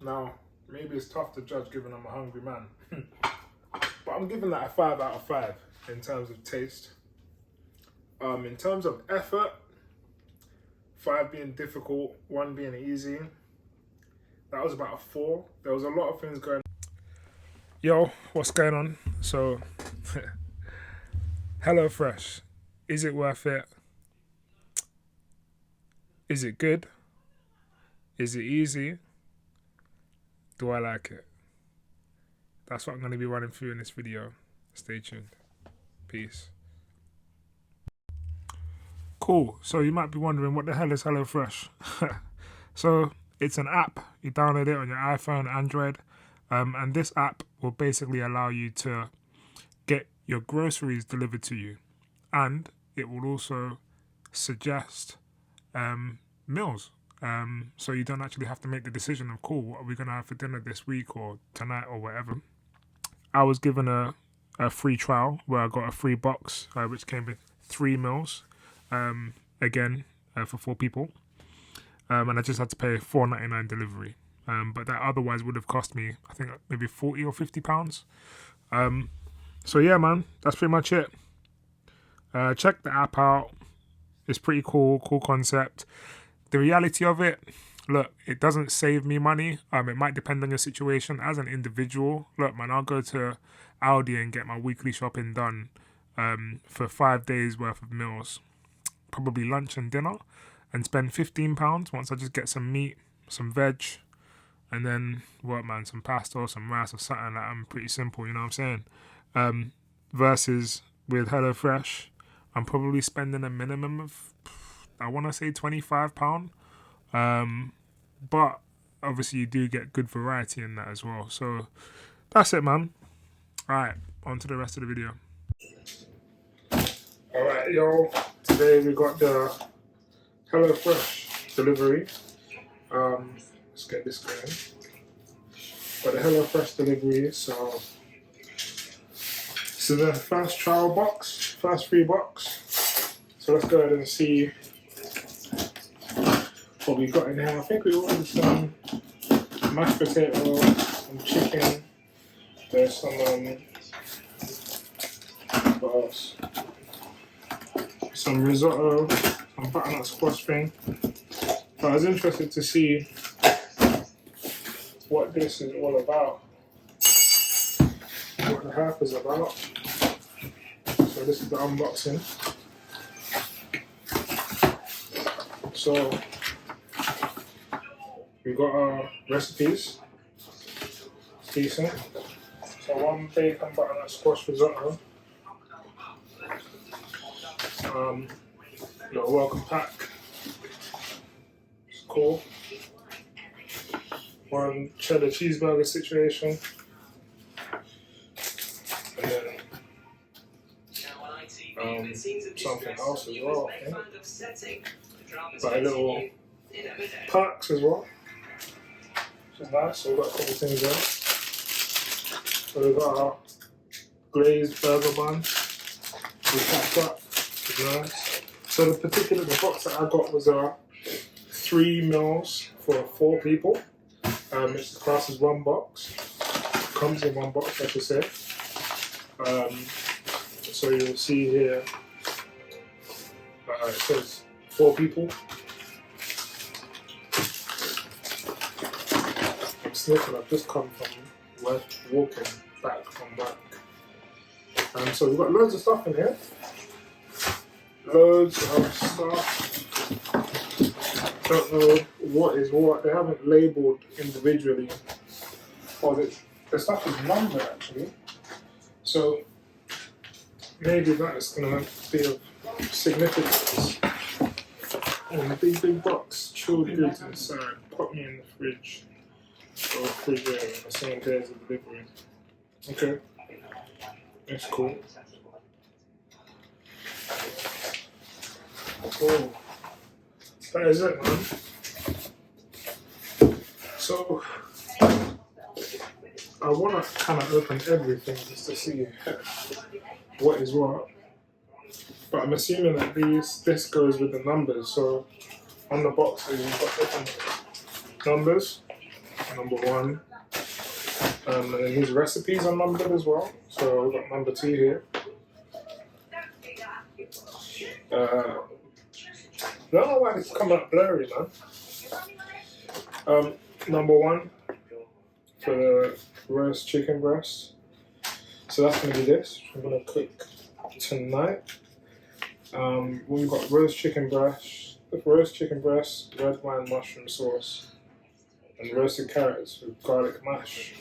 Now, maybe it's tough to judge given I'm a hungry man. But I'm giving that a 5 out of 5 in terms of taste. In terms of effort, 5 being difficult, 1 being easy. That was about a 4. There was a lot of things going on. Yo, what's going on? So, HelloFresh, is it worth it? Is it good? Is it easy? Do I like it? That's what I'm going to be running through in this video. Stay tuned. Peace. Cool. So you might be wondering, what the hell is HelloFresh? So it's an app. You download it on your iPhone, Android, and this app will basically allow you to get your groceries delivered to you, and it will also suggest meals. So you don't actually have to make the decision of, cool, what are we going to have for dinner this week or tonight or whatever. I was given a free trial where I got a free box, which came with 3 meals, again, for 4 people. And I just had to pay $4.99 delivery. But that otherwise would have cost me, I think, maybe £40 or £50. So yeah, man, that's pretty much it. Check the app out. It's pretty cool concept. The reality of it, look, it doesn't save me money. It might depend on your situation. As an individual, look, man, I'll go to Aldi and get my weekly shopping done for 5 days worth of meals, probably lunch and dinner, and spend £15 once I just get some meat, some veg, and then what, man, some pasta or some rice or something like that. Pretty simple, you know what I'm saying? Versus with HelloFresh, I'm probably spending a minimum of, I want to say £25. But obviously you do get good variety in that as well. So that's it, man. Alright, on to the rest of the video. Alright, yo. Today we got the HelloFresh delivery. Let's get this going. Got the HelloFresh delivery, so this is the first trial box, first free box. So let's go ahead and see what we got in here. I think we ordered some mashed potato, some chicken. There's some what else? Some risotto, some butternut squash thing. But I was interested to see what this is all about, what the half is about. So this is the unboxing. So we got our recipes. It's decent. So 1 bacon butternut squash risotto. Little welcome pack. It's cool. 1 cheddar cheeseburger situation. And then something else as well, I think. Like little perks as well, which is nice. So we've got a couple things there. So we've got our glazed burger bun with ketchup, which is nice. So the box that I got was 3 meals for 4 people. It's classed as 1 box. Comes in 1 box, I should say. So you'll see here, it says 4 people. I'm sniffing. I've just come from work, walking back from work. So we've got loads of stuff in here. Loads of stuff. Don't know what is what. They haven't labelled individually. Or the stuff is numbered actually. So maybe that is going to be of significance. And a big box, chilled goods inside. Put me in the fridge or refrigerator on the same day as the delivery. Okay, that's cool. Cool. That is it, man. So I want to kind of open everything just to see what is what. But I'm assuming that this goes with the numbers. So on the boxes you've got different numbers. number 1. And then his recipes are numbered as well. So we've got number 2 here. I don't know why it's come out blurry, man. Number 1 for the roast chicken breast. So that's going to be this. I'm going to cook tonight. We've got roast chicken breast, red wine mushroom sauce, and roasted carrots with garlic mash.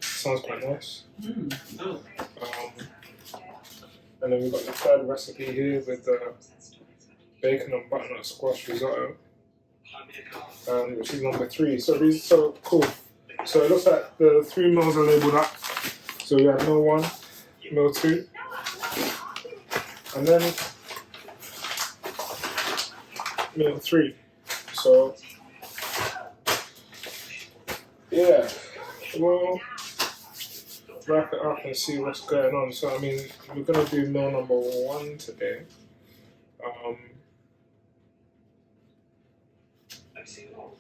Sounds quite nice. And then we've got the 3rd recipe here with the bacon and butternut squash risotto, which is number 3. So these are so cool. So it looks like the 3 meals are labelled up. So we have meal 1, meal 2, and then meal 3. So yeah, we'll wrap it up and see what's going on. So I mean, we're gonna do meal number 1 today.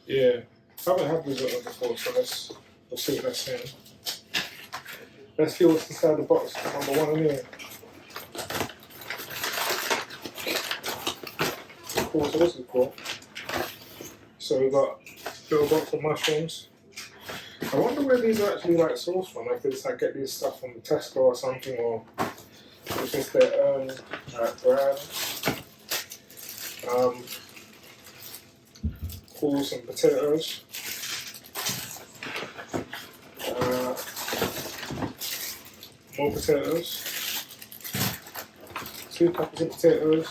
Yeah, I haven't had risotto before, so we'll see what that's in. Let's see what's inside the box. Number 1 in here. Cool, so this is cool. So we've got a little box of mushrooms. I wonder where these are actually like sourced from. Like, it's like get these stuff from Tesco or something, or it's just their own brand. Cool, some potatoes. More potatoes. 2 packets of potatoes.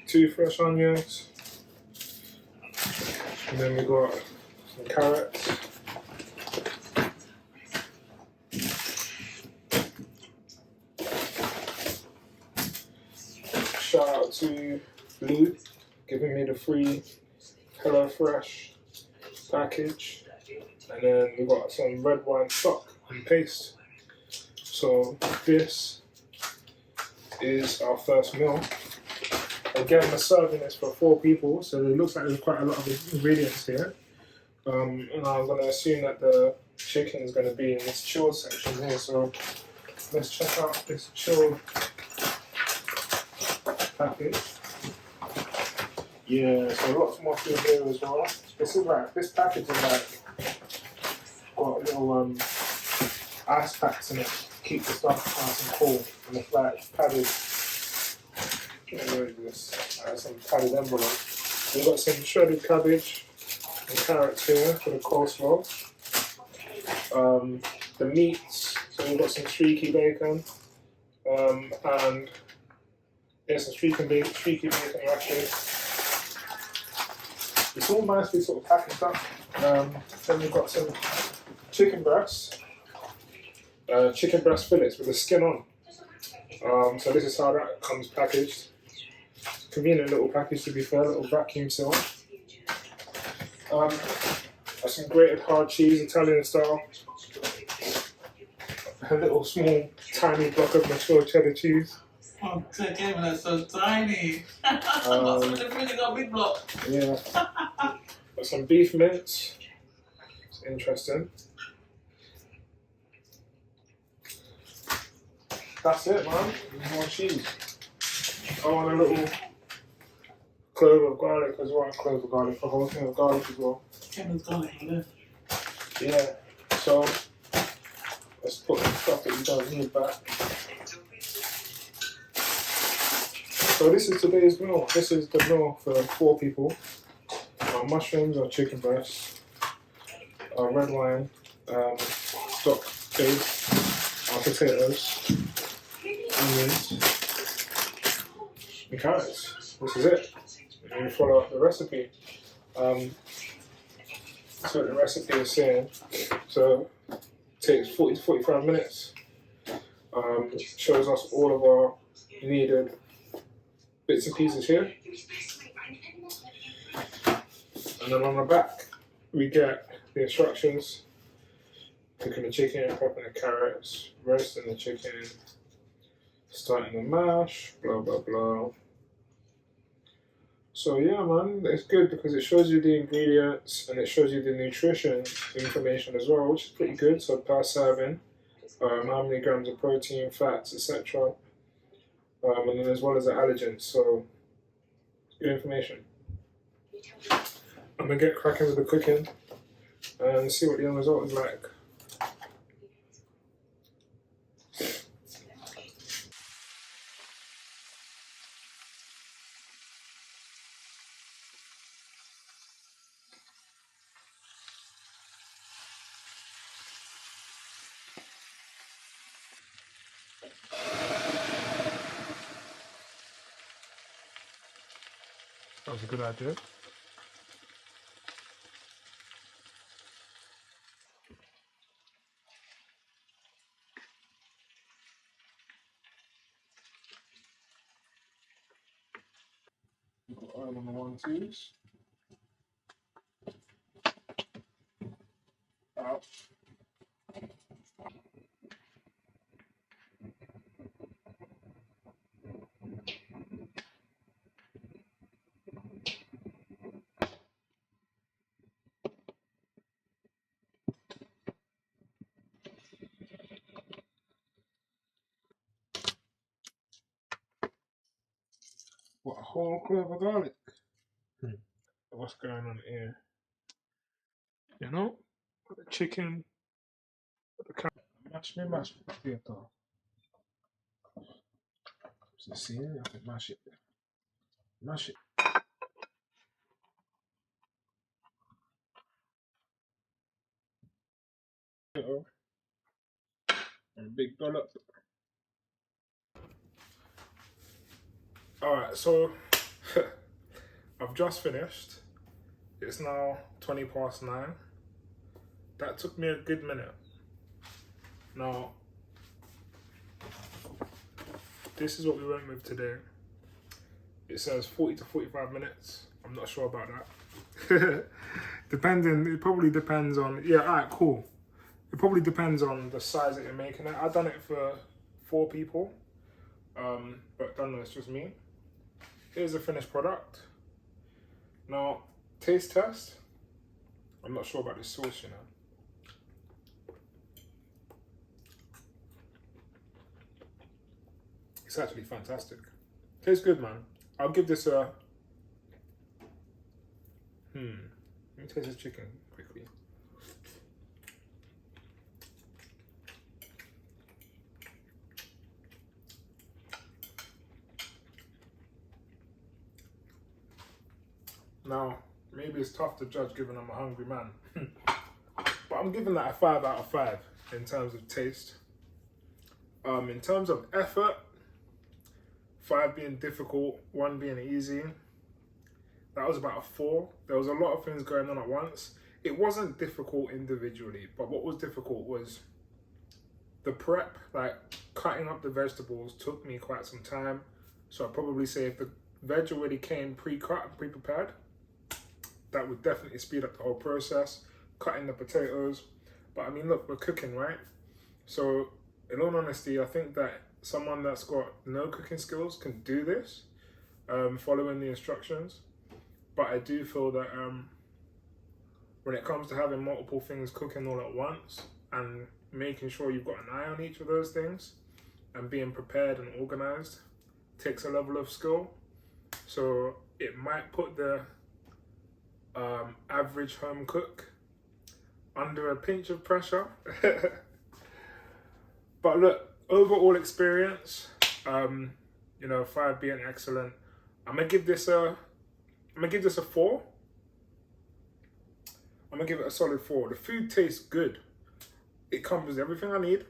2 fresh onions. And then we got some carrots. Shout out to Lou, giving me the free HelloFresh package. And then we got some red wine stock and paste. So this is our first meal. Again, the serving is for 4 people, so it looks like there's quite a lot of ingredients here. And I'm going to assume that the chicken is going to be in this chilled section here. So let's check out this chilled package. Yeah, so lots more food here as well. This package is like got little ice packs in it. Keep the stuff nice and cool, and it's like padded. Where is this? Some padded envelope. We've got some shredded cabbage and carrots here for the coleslaw. The meats, so we've got some streaky bacon, and some streaky bacon rashers. It's all nicely sort of packaged up. Then we've got some chicken breasts. Chicken breast fillets with the skin on. So this is how that comes packaged. Convenient little package, to be fair, little vacuum seal. Some grated hard cheese, Italian style. A little small, tiny block of mature cheddar cheese. Oh, damn, that's so tiny. Got big block. Yeah. Got some beef mince. It's interesting. That's it, man. More cheese. Oh, and a little clove of garlic as well. Clove of garlic, a whole thing of garlic as well. Kevin's garlic, Yeah. So let's put the stuff that we don't need back. So this is today's meal. This is the meal for 4 people. Our mushrooms, our chicken breast, our red wine, stock base, our potatoes, onions, and carrots. This is it. And we follow up the recipe. That's what the recipe is saying. So it takes 40 to 45 minutes. Shows us all of our needed bits and pieces here. And then on the back, we get the instructions. Cooking the chicken, popping the carrots, roasting the chicken, starting the mash, blah, blah, blah. So yeah, man, it's good because it shows you the ingredients and it shows you the nutrition information as well, which is pretty good. So per serving, how many grams of protein, fats, etc. And then as well as the allergens. So good information. I'm gonna get cracking with the cooking and see what the end result is like. That was a good idea. Put oil on the 1-2s. Out. What, a whole clove of garlic? What's going on here? You know? Put the chicken, put the mashed potato. So see, I have to mash it. Mash it. And a big dollop. Alright, so I've just finished. It's now 9:20. That took me a good minute. Now, this is what we went with today. It says 40 to 45 minutes. I'm not sure about that. It probably depends on, yeah, alright, cool. It probably depends on the size that you're making it. I've done it for 4 people, but don't know, it's just me. Here's the finished product. Now, taste test. I'm not sure about this sauce, you know. It's actually fantastic. Tastes good, man. I'll give this a... Let me taste this chicken quickly. Now, maybe it's tough to judge given I'm a hungry man. But I'm giving that a 5 out of 5 in terms of taste. In terms of effort, 5 being difficult, 1 being easy. That was about a 4. There was a lot of things going on at once. It wasn't difficult individually, but what was difficult was the prep, like cutting up the vegetables took me quite some time. So I'd probably say if the veg already came pre-cut and pre-prepared, that would definitely speed up the whole process. Cutting the potatoes. But I mean, look, we're cooking, right? So in all honesty, I think that someone that's got no cooking skills can do this, following the instructions. But I do feel that when it comes to having multiple things cooking all at once and making sure you've got an eye on each of those things and being prepared and organized takes a level of skill. So it might put the average home cook under a pinch of pressure. But look, overall experience, you know, 5 being excellent. I'm gonna give this a 4. I'm gonna give it a solid 4. The food tastes good. It covers everything I need.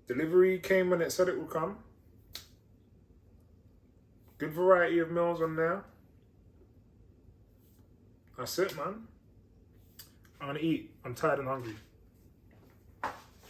Delivery came when it said it would come. Good variety of meals on there. That's it, man. I'm gonna eat. I'm tired and hungry.